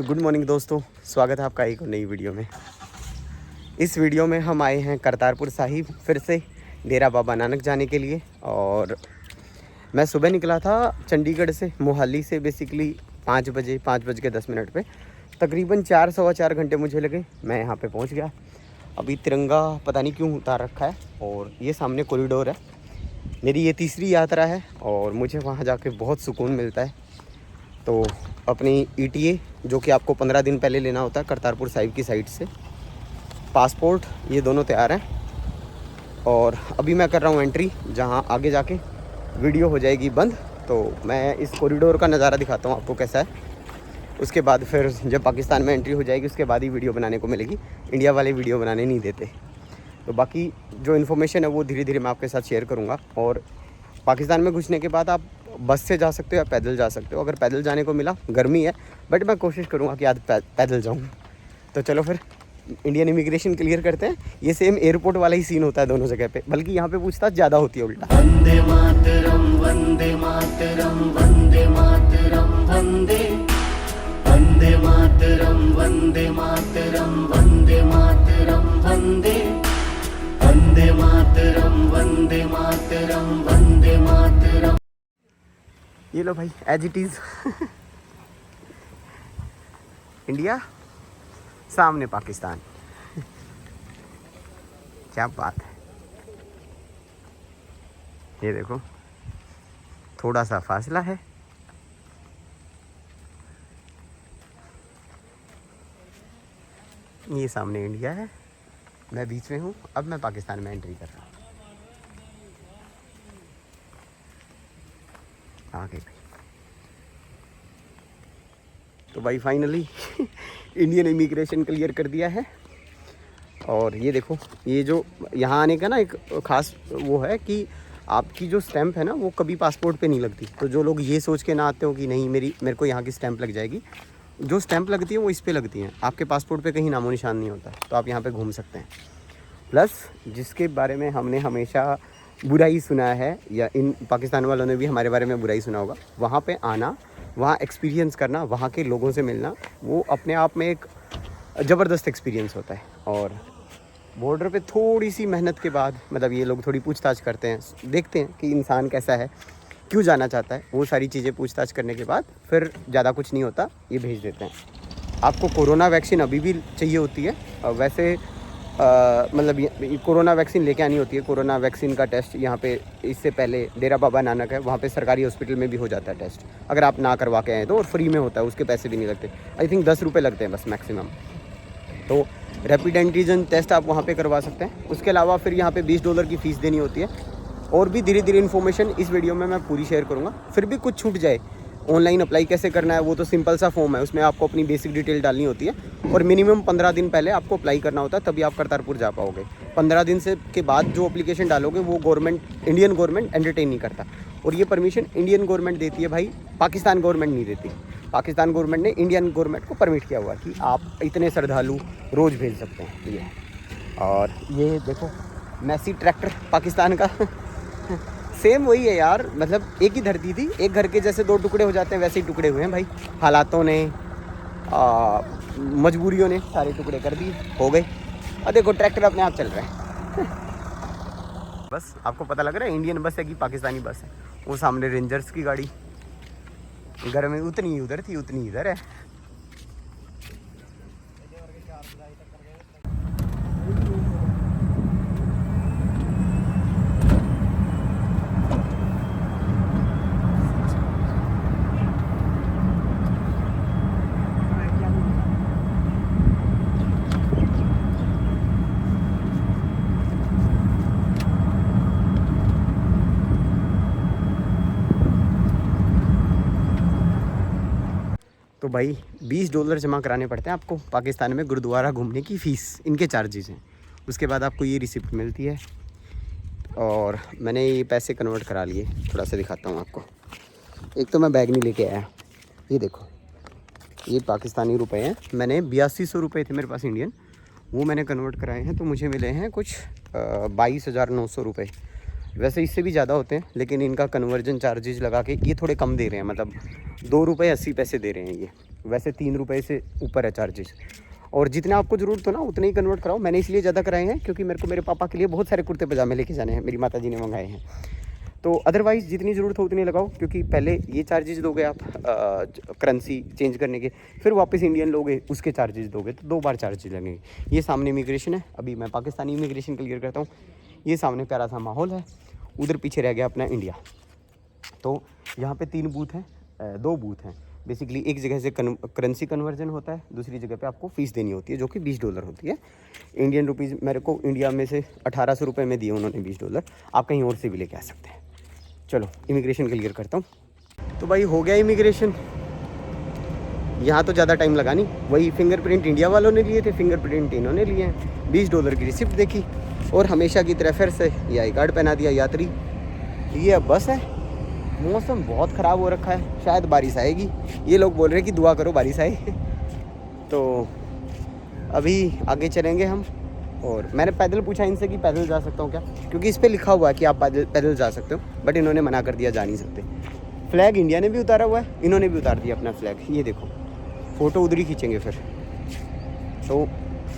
Good morning दोस्तों, स्वागत है आपका एक नई वीडियो में। इस वीडियो में हम आए हैं करतारपुर साहिब फिर से डेरा बाबा नानक जाने के लिए। और मैं सुबह निकला था चंडीगढ़ से, मोहाली से बेसिकली 5:05 पे। तकरीबन 4 सवा 4 घंटे मुझे लगे, मैं यहाँ पे पहुँच गया। अभी तिरंगा पता नहीं क्यों उतार रखा है और ये सामने कॉरिडोर है। मेरी ये तीसरी यात्रा है और मुझे वहाँ जाके बहुत सुकून मिलता है। तो अपनी ETA जो कि आपको 15 दिन पहले लेना होता है करतारपुर साहिब की साइड से, पासपोर्ट, ये दोनों तैयार हैं। और अभी मैं कर रहा हूँ एंट्री, जहाँ आगे जाके वीडियो हो जाएगी बंद। तो मैं इस कॉरिडोर का नज़ारा दिखाता हूँ आपको कैसा है। उसके बाद फिर जब पाकिस्तान में एंट्री हो जाएगी उसके बाद ही वीडियो बनाने को मिलेगी। इंडिया वाले वीडियो बनाने नहीं देते। तो बाकी जो इन्फॉर्मेशन है वो धीरे धीरे मैं आपके साथ शेयर करूँगा। और पाकिस्तान में घुसने के बाद आप बस से जा सकते हो या पैदल जा सकते हो। अगर पैदल जाने को मिला, गर्मी है बट मैं कोशिश करूँगा कि आज पैदल जाऊँ। तो चलो फिर इंडियन इमिग्रेशन क्लियर करते हैं। ये सेम एयरपोर्ट वाला ही सीन होता है दोनों जगह पे, बल्कि यहाँ पे पूछताछ ज़्यादा होती है उल्टा। वंदे मातरम वंदे मातरम वंदे मातरम वंदे वंदे मातरम वंदे मातरम वंदे मातरम वंदे वंदे मातरम वंदे मातरम वंदे मातरम। ये लो भाई, एज इट इज़ इंडिया, सामने पाकिस्तान। क्या बात है। ये देखो, थोड़ा सा फासला है। ये सामने इंडिया है, मैं बीच में हूँ। अब मैं पाकिस्तान में एंट्री कर रहा हूँ। आगे भाई, तो भाई फाइनली इंडियन इमिग्रेशन क्लियर कर दिया है। और ये देखो, ये जो यहाँ आने का ना एक ख़ास वो है कि आपकी जो स्टैंप है ना वो कभी पासपोर्ट पे नहीं लगती। तो जो लोग ये सोच के ना आते हो कि नहीं मेरे को यहाँ की स्टैंप लग जाएगी, जो स्टैंप लगती है वो इस पे लगती हैं। आपके पासपोर्ट पे कहीं नामो निशान नहीं होता, तो आप यहाँ पे घूम सकते हैं। प्लस जिसके बारे में हमने हमेशा बुराई सुना है, या इन पाकिस्तान वालों ने भी हमारे बारे में बुराई सुना होगा, वहाँ पे आना, वहाँ एक्सपीरियंस करना, वहाँ के लोगों से मिलना, वो अपने आप में एक ज़बरदस्त एक्सपीरियंस होता है। और बॉर्डर पे थोड़ी सी मेहनत के बाद, मतलब ये लोग थोड़ी पूछताछ करते हैं, देखते हैं कि इंसान कैसा है, क्यों जाना चाहता है, वो सारी चीज़ें पूछताछ करने के बाद फिर ज़्यादा कुछ नहीं होता, ये भेज देते हैं। आपको कोरोना वैक्सीन अभी भी चाहिए होती है। वैसे मतलब कोरोना वैक्सीन लेके आनी होती है। कोरोना वैक्सीन का टेस्ट यहाँ पे इससे पहले डेरा बाबा नानक है, वहाँ पे सरकारी हॉस्पिटल में भी हो जाता है टेस्ट, अगर आप ना करवा के आए तो। और फ्री में होता है, उसके पैसे भी नहीं लगते। आई थिंक 10 रुपये लगते हैं बस मैक्सिमम। तो रैपिड एंटीजन टेस्ट आप वहाँ पे करवा सकते हैं। उसके अलावा फिर यहाँ पे $20 की फ़ीस देनी होती है। और भी धीरे धीरे इन्फॉर्मेशन इस वीडियो में मैं पूरी शेयर करूँगा। फिर भी कुछ छूट जाए, ऑनलाइन अप्लाई कैसे करना है वो तो सिंपल सा फॉर्म है, उसमें आपको अपनी बेसिक डिटेल डालनी होती है। और मिनिमम 15 दिन पहले आपको अप्लाई करना होता है, तभी आप करतारपुर जा पाओगे। 15 दिन से के बाद जो एप्लीकेशन डालोगे वो इंडियन गवर्नमेंट एंटरटेन नहीं करता। और ये परमिशन इंडियन गवर्नमेंट देती है भाई, पाकिस्तान गवर्नमेंट नहीं देती। पाकिस्तान गवर्नमेंट ने इंडियन गवर्नमेंट को परमिट किया हुआ कि आप इतने श्रद्धालु रोज़ भेज सकते हैं ये। और ये देखो, मैसी ट्रैक्टर पाकिस्तान का सेम वही है यार, मतलब एक ही धरती थी, एक घर के जैसे 2 टुकड़े हो जाते हैं वैसे ही टुकड़े हुए हैं भाई। हालातों ने, मजबूरियों ने सारे टुकड़े कर दिए, हो गए। और देखो ट्रैक्टर अपने आप चल रहा है। बस आपको पता लग रहा है इंडियन बस है कि पाकिस्तानी बस है। वो सामने रेंजर्स की गाड़ी, घर में उतनी उधर थी उतनी इधर है। तो भाई $20 जमा कराने पड़ते हैं आपको पाकिस्तान में गुरुद्वारा घूमने की फ़ीस, इनके चार्जेस हैं। उसके बाद आपको ये रिसिप्ट मिलती है। और मैंने ये पैसे कन्वर्ट करा लिए, थोड़ा सा दिखाता हूँ आपको। एक तो मैं बैग नहीं लेके आया, ये देखो, ये पाकिस्तानी रुपए हैं। मैंने 8200 रुपये थे मेरे पास इंडियन, वो मैंने कन्वर्ट कराए हैं, तो मुझे मिले हैं कुछ 22,900 रुपये। वैसे इससे भी ज़्यादा होते हैं, लेकिन इनका कन्वर्जन चार्जेस लगा के ये थोड़े कम दे रहे हैं, मतलब 2 रुपये 80 पैसे दे रहे हैं ये। वैसे 3 रुपये से ऊपर है चार्जेस। और जितना आपको ज़रूरत हो ना उतने ही कन्वर्ट कराओ। मैंने इसलिए ज़्यादा कराए हैं क्योंकि मेरे को मेरे पापा के लिए बहुत सारे कुर्ते पजामे लेके जाने हैं, मेरी माता जी ने मंगाए हैं। तो अदरवाइज़ जितनी ज़रूरत हो उतनी लगाओ, क्योंकि पहले ये चार्जेस दोगे आप करेंसी चेंज करने के, फिर वापस इंडियन लोगे उसके चार्जेस दोगे, तो 2 बार चार्जेस लगेंगे। ये सामने इमिग्रेशन है, अभी मैं पाकिस्तानी इमिग्रेशन क्लियर करता हूँ। ये सामने प्यारा सा माहौल है, उधर पीछे रह गया अपना इंडिया। तो यहाँ पे 3 बूथ हैं, 2 बूथ हैं बेसिकली। एक जगह से करेंसी कन्वर्जन होता है, दूसरी जगह पे आपको फ़ीस देनी होती है जो कि $20 होती है। इंडियन रुपीज़ मेरे को इंडिया में से 1800 रुपये में दिए उन्होंने $20। आप कहीं और से भी लेके आ सकते हैं। चलो इमिग्रेशन क्लियर करता हूँ। तो भाई हो गया इमिग्रेशन। यहाँ तो ज़्यादा टाइम लगा नहीं, वही फिंगरप्रिंट इंडिया वालों ने लिए थे, फिंगरप्रिंट इन्होंने लिए हैं। $20 की रिसिप्ट देखी और हमेशा की तरह फिर से ये आई कार्ड पहना दिया यात्री। ये अब बस है। मौसम बहुत ख़राब हो रखा है, शायद बारिश आएगी। ये लोग बोल रहे हैं कि दुआ करो बारिश आए। तो अभी आगे चलेंगे हम। और मैंने पैदल पूछा इनसे कि पैदल जा सकता हूँ क्या, क्योंकि इस पर लिखा हुआ है कि आप पैदल जा सकते हो, बट इन्होंने मना कर दिया, जा नहीं सकते। फ्लैग इंडिया ने भी उतारा हुआ है, इन्होंने भी उतार दिया अपना फ्लैग। ये देखो फ़ोटो उधर ही खींचेंगे फिर। तो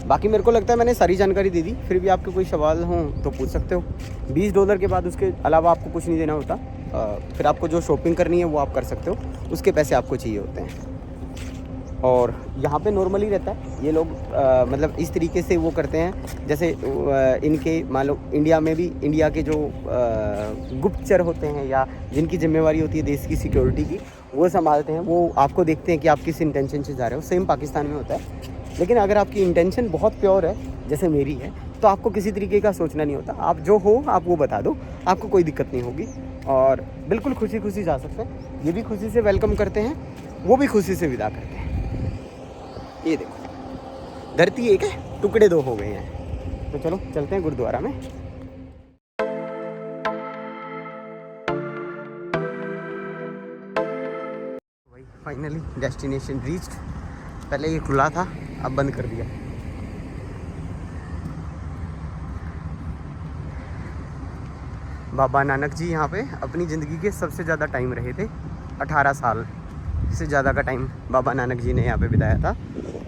बाकी मेरे को लगता है मैंने सारी जानकारी दे दी। फिर भी आपके कोई सवाल हों तो पूछ सकते हो। $20 के बाद उसके अलावा आपको कुछ नहीं देना होता। फिर आपको जो शॉपिंग करनी है वो आप कर सकते हो, उसके पैसे आपको चाहिए होते हैं। और यहाँ पे नॉर्मली रहता है, ये लोग मतलब इस तरीके से वो करते हैं जैसे इनके मान लो इंडिया में भी इंडिया के जो गुप्तचर होते हैं या जिनकी जिम्मेवारी होती है देश की सिक्योरिटी की, वो संभालते हैं। वो आपको देखते हैं कि आप किस इंटेंशन से जा रहे हो। सेम पाकिस्तान में होता है। लेकिन अगर आपकी इंटेंशन बहुत प्योर है जैसे मेरी है, तो आपको किसी तरीके का सोचना नहीं होता। आप जो हो आप वो बता दो, आपको कोई दिक्कत नहीं होगी और बिल्कुल खुशी खुशी जा सकते हैं। ये भी खुशी से वेलकम करते हैं, वो भी खुशी से विदा करते हैं। ये देखो धरती एक है, टुकड़े 2 हो गए हैं। तो चलो चलते हैं गुरुद्वारा में। भाई फाइनली डेस्टिनेशन रीच्ड। पहले ये खुला था, अब बंद कर दिया। बाबा नानक जी यहाँ पे अपनी ज़िंदगी के सबसे ज़्यादा टाइम रहे थे। 18 साल से ज़्यादा का टाइम बाबा नानक जी ने यहाँ पे बिताया था।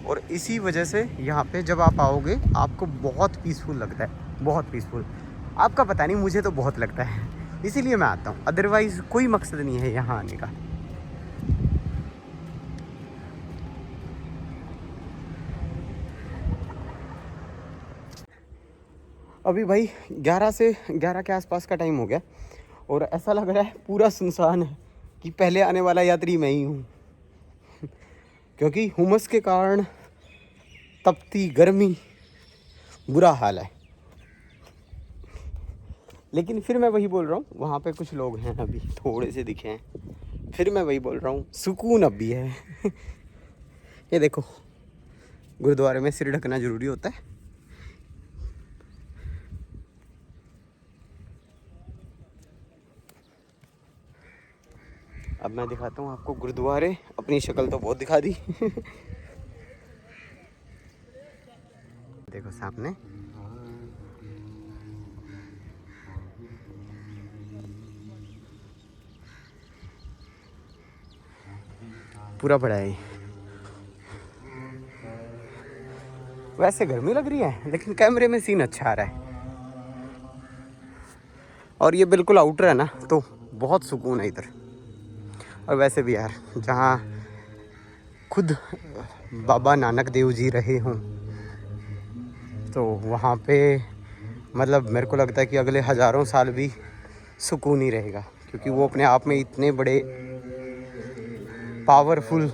और इसी वजह से यहाँ पे जब आप आओगे आपको बहुत पीसफुल लगता है, बहुत पीसफुल। आपका पता नहीं, मुझे तो बहुत लगता है, इसीलिए मैं आता हूँ। अदरवाइज़ कोई मकसद नहीं है यहाँ आने का। अभी भाई 11 के आसपास का टाइम हो गया और ऐसा लग रहा है पूरा सुनसान है कि पहले आने वाला यात्री मैं ही हूँ। क्योंकि हुमस के कारण तपती गर्मी, बुरा हाल है। लेकिन फिर मैं वही बोल रहा हूँ, वहाँ पे कुछ लोग हैं अभी थोड़े से दिखे हैं। फिर मैं वही बोल रहा हूँ, सुकून अब भी है। ये देखो गुरुद्वारे में सिर ढकना ज़रूरी होता है। अब मैं दिखाता हूँ आपको गुरुद्वारे। अपनी शक्ल तो बहुत दिखा दी। देखो सामने पूरा बड़ा है। वैसे गर्मी लग रही है लेकिन कैमरे में सीन अच्छा आ रहा है। और ये बिल्कुल आउटर है ना, तो बहुत सुकून है इधर। और वैसे भी यार जहाँ खुद बाबा नानक देव जी रहे हों, तो वहाँ पे मतलब मेरे को लगता है कि अगले हज़ारों साल भी सुकून ही रहेगा। क्योंकि वो अपने आप में इतने बड़े पावरफुल।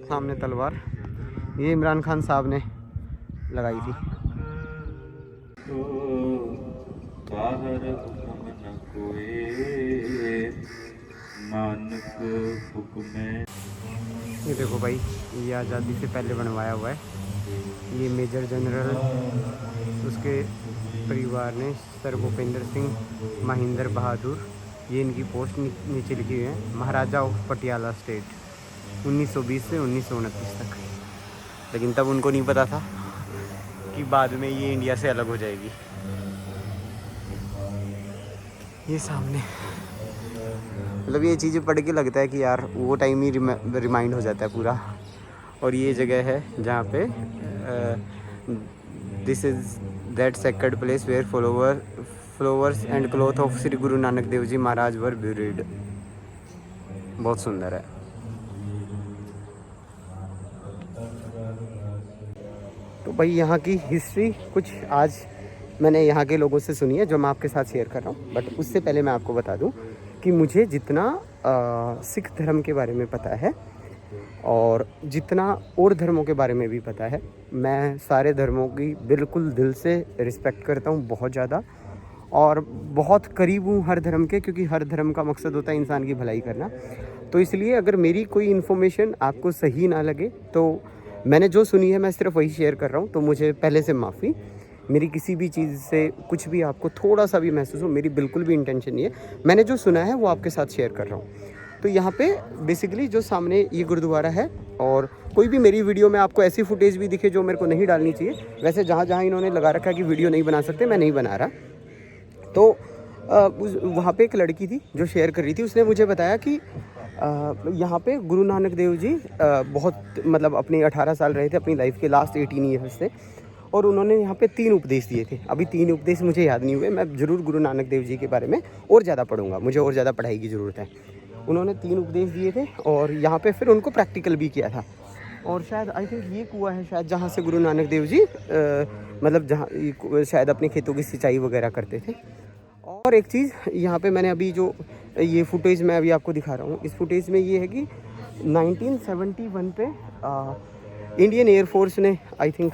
सामने तलवार ये इमरान खान साहब ने लगाई थी। ये देखो भाई, ये आज़ादी से पहले बनवाया हुआ है। ये मेजर जनरल उसके परिवार ने सर भूपेंद्र सिंह महिंदर बहादुर, ये इनकी पोस्ट नीचे लिखी हुई है। महाराजा ऑफ पटियाला स्टेट 1920 से 1929 तक। लेकिन तब उनको नहीं पता था कि बाद में ये इंडिया से अलग हो जाएगी। ये सामने मतलब ये चीज़ें पढ़ के लगता है कि यार वो टाइम ही रिमाइंड हो जाता है पूरा। और ये जगह है जहाँ पे this is that sacred place where flowers and cloth of Shri Guru Nanak Dev ji Maharaj were buried. बहुत सुंदर है। तो भाई यहाँ की हिस्ट्री कुछ आज मैंने यहाँ के लोगों से सुनी है जो मैं आपके साथ शेयर कर रहा हूँ। बट उससे पहले मैं आपको बता दूँ कि मुझे जितना सिख धर्म के बारे में पता है और जितना और धर्मों के बारे में भी पता है, मैं सारे धर्मों की बिल्कुल दिल से रिस्पेक्ट करता हूँ, बहुत ज़्यादा, और बहुत करीब हूँ हर धर्म के, क्योंकि हर धर्म का मकसद होता है इंसान की भलाई करना। तो इसलिए अगर मेरी कोई इन्फॉर्मेशन आपको सही ना लगे तो मैंने जो सुनी है मैं सिर्फ वही शेयर कर रहा हूँ। तो मुझे पहले से माफ़ी। मेरी किसी भी चीज़ से कुछ भी आपको थोड़ा सा भी महसूस हो, मेरी बिल्कुल भी इंटेंशन नहीं है। मैंने जो सुना है वो आपके साथ शेयर कर रहा हूँ। तो यहाँ पे बेसिकली जो सामने ये गुरुद्वारा है, और कोई भी मेरी वीडियो में आपको ऐसी फुटेज भी दिखे जो मेरे को नहीं डालनी चाहिए, वैसे जहाँ जहाँ इन्होंने लगा रखा है कि वीडियो नहीं बना सकते, मैं नहीं बना रहा। तो वहाँ पे एक लड़की थी जो शेयर कर रही थी, उसने मुझे बताया कि यहाँ पे गुरु नानक देव जी बहुत मतलब अपने 18 साल रहे थे, अपनी लाइफ के लास्ट 18 ईयर्स से, और उन्होंने यहाँ पे 3 उपदेश दिए थे। अभी 3 उपदेश मुझे याद नहीं हुए, मैं ज़रूर गुरु नानक देव जी के बारे में और ज़्यादा पढ़ूंगा, मुझे और ज़्यादा पढ़ाई की ज़रूरत है। उन्होंने 3 उपदेश दिए थे और यहाँ पे फिर उनको प्रैक्टिकल भी किया था। और शायद आई थिंक ये कुआं है शायद जहाँ से गुरु नानक देव जी मतलब जहाँ शायद अपने खेतों की सिंचाई वगैरह करते थे। और एक चीज़ यहाँ पे मैंने अभी जो ये फुटेज मैं अभी आपको दिखा रहा हूँ, इस फुटेज में ये है कि 1971 पे इंडियन एयरफोर्स ने आई थिंक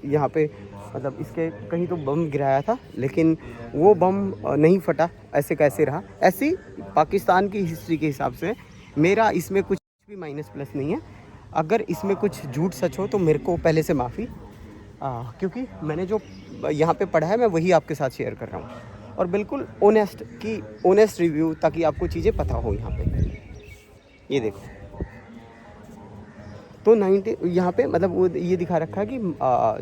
यहाँ पे मतलब इसके कहीं तो बम गिराया था, लेकिन वो बम नहीं फटा, ऐसे कैसे रहा। ऐसी पाकिस्तान की हिस्ट्री के हिसाब से मेरा इसमें कुछ भी माइनस प्लस नहीं है। अगर इसमें कुछ झूठ सच हो तो मेरे को पहले से माफ़ी, क्योंकि मैंने जो यहाँ पे पढ़ा है मैं वही आपके साथ शेयर कर रहा हूँ, और बिल्कुल ऑनेस्ट रिव्यू, ताकि आपको चीज़ें पता हो। यहाँ पे ये देखो, तो 90 यहाँ पे मतलब वो ये दिखा रखा है कि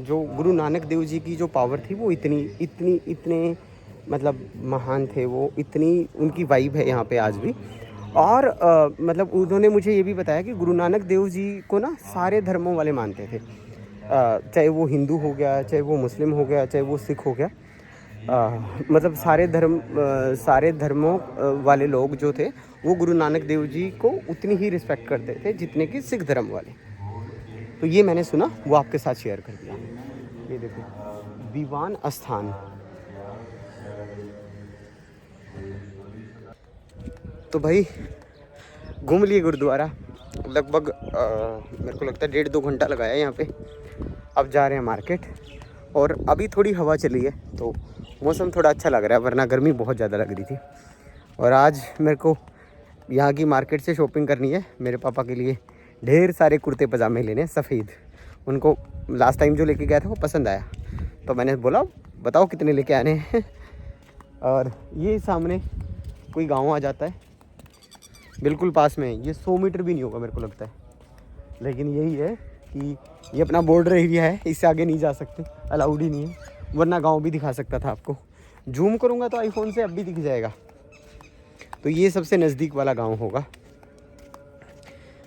जो गुरु नानक देव जी की जो पावर थी वो इतने मतलब महान थे, वो इतनी उनकी वाइब है यहाँ पे आज भी। और मतलब उन्होंने मुझे ये भी बताया कि गुरु नानक देव जी को ना सारे धर्मों वाले मानते थे, चाहे वो हिंदू हो गया, चाहे वो मुस्लिम हो गया, चाहे वो सिख हो गया, मतलब सारे धर्मों वाले लोग जो थे वो गुरु नानक देव जी को उतनी ही रिस्पेक्ट करते थे जितने कि सिख धर्म वाले। तो ये मैंने सुना, वो आपके साथ शेयर कर दिया। ये देखो दीवान स्थान। तो भाई घूम लिए गुरुद्वारा, लगभग मेरे को लगता है 1.5-2 घंटा लगाया यहाँ पे। अब जा रहे हैं मार्केट, और अभी थोड़ी हवा चली है तो मौसम थोड़ा अच्छा लग रहा है, वरना गर्मी बहुत ज़्यादा लग रही थी। और आज मेरे को यहाँ की मार्केट से शॉपिंग करनी है। मेरे पापा के लिए ढेर सारे कुर्ते पजामे लेने सफ़ेद, उनको लास्ट टाइम जो लेके गया था वो पसंद आया, तो मैंने बोला बताओ कितने लेके आने हैं। और ये सामने कोई गांव आ जाता है, बिल्कुल पास में, ये 100 मीटर भी नहीं होगा मेरे को लगता है, लेकिन यही है कि ये अपना बॉर्डर एरिया है, इससे आगे नहीं जा सकते, अलाउड ही नहीं है, वरना गांव भी दिखा सकता था आपको। जूम करूँगा तो आईफोन से अब भी दिख जाएगा। तो ये सबसे नज़दीक वाला गांव होगा।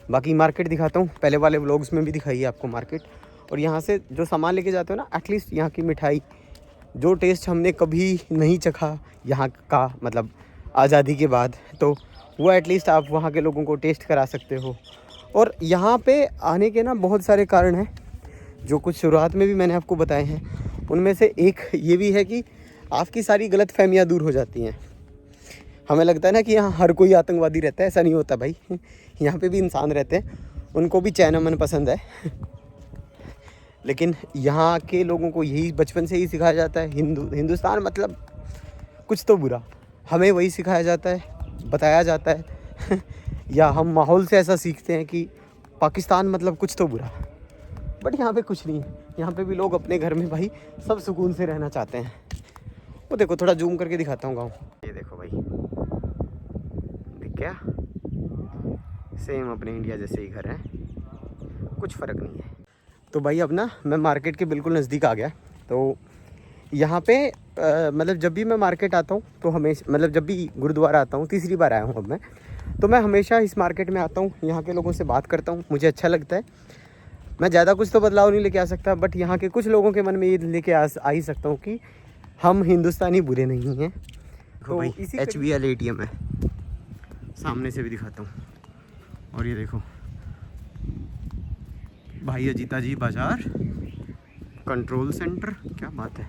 बाकी मार्केट दिखाता हूँ, पहले वाले व्लॉग्स में भी दिखाई है आपको मार्केट। और यहाँ से जो सामान लेके जाते हो ना, एटलीस्ट यहाँ की मिठाई, जो टेस्ट हमने कभी नहीं चखा यहाँ का, मतलब आज़ादी के बाद, तो वो एटलीस्ट आप वहाँ के लोगों को टेस्ट करा सकते हो। और यहाँ पे आने के ना बहुत सारे कारण हैं, जो कुछ शुरुआत में भी मैंने आपको बताए हैं। उनमें से एक ये भी है कि आपकी सारी गलत फहमियाँ दूर हो जाती हैं। हमें लगता है ना कि यहाँ हर कोई आतंकवादी रहता है, ऐसा नहीं होता भाई। यहाँ पे भी इंसान रहते हैं, उनको भी चैन अमन पसंद है। लेकिन यहाँ के लोगों को यही बचपन से ही सिखाया जाता है, हिंदुस्तान मतलब कुछ तो बुरा, हमें वही सिखाया जाता है, बताया जाता है। या हम माहौल से ऐसा सीखते हैं कि पाकिस्तान मतलब कुछ तो बुरा। बट यहाँ पे कुछ नहीं है, यहाँ पे भी लोग अपने घर में भाई सब सुकून से रहना चाहते हैं। वो देखो, थोड़ा जूम करके दिखाता हूँ गाँव। ये देखो भाई, दिख गया, सेम अपने इंडिया जैसे ही घर है, कुछ फ़र्क नहीं है। तो भाई अब ना मैं मार्केट के बिल्कुल नज़दीक आ गया। तो यहाँ पे मतलब जब भी मैं मार्केट आता हूँ तो हमेशा, मतलब जब भी गुरुद्वारा आता हूँ, तीसरी बार आया हूँ अब मैं, तो मैं हमेशा इस मार्केट में आता हूँ, यहाँ के लोगों से बात करता हूँ, मुझे अच्छा लगता है। मैं ज़्यादा कुछ तो बदलाव नहीं लेके आ सकता, बट यहाँ के कुछ लोगों के मन में ये लेके आ ही सकता हूँ कि हम हिंदुस्तानी बुरे नहीं हैं। तो भाई इसी HBL ATM है, सामने से भी दिखाता हूँ। और ये देखो भाई अजीता जी बाजार कंट्रोल सेंटर, क्या बात है।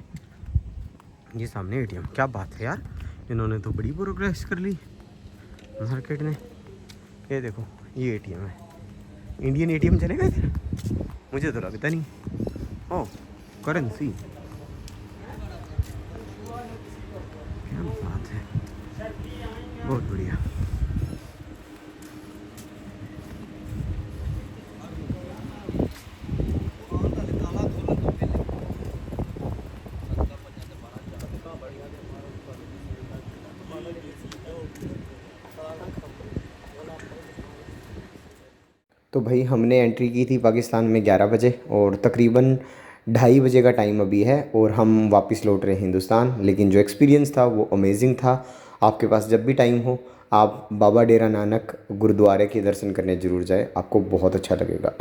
ये सामने ATM, क्या बात है यार, इन्होंने तो बड़ी प्रोग्रेस कर ली मार्केट ने। ये देखो ये ATM है, इंडियन ATM चलेगा इधर? मुझे तो लगता नहीं। ओ करेंसी, क्या बात है, बहुत बढ़िया। तो भाई हमने एंट्री की थी पाकिस्तान में 11 बजे और तकरीबन 2:30 बजे का टाइम अभी है और हम वापस लौट रहे हैं हिंदुस्तान। लेकिन जो एक्सपीरियंस था वो अमेजिंग था। आपके पास जब भी टाइम हो आप बाबा डेरा नानक गुरुद्वारे के दर्शन करने ज़रूर जाए, आपको बहुत अच्छा लगेगा।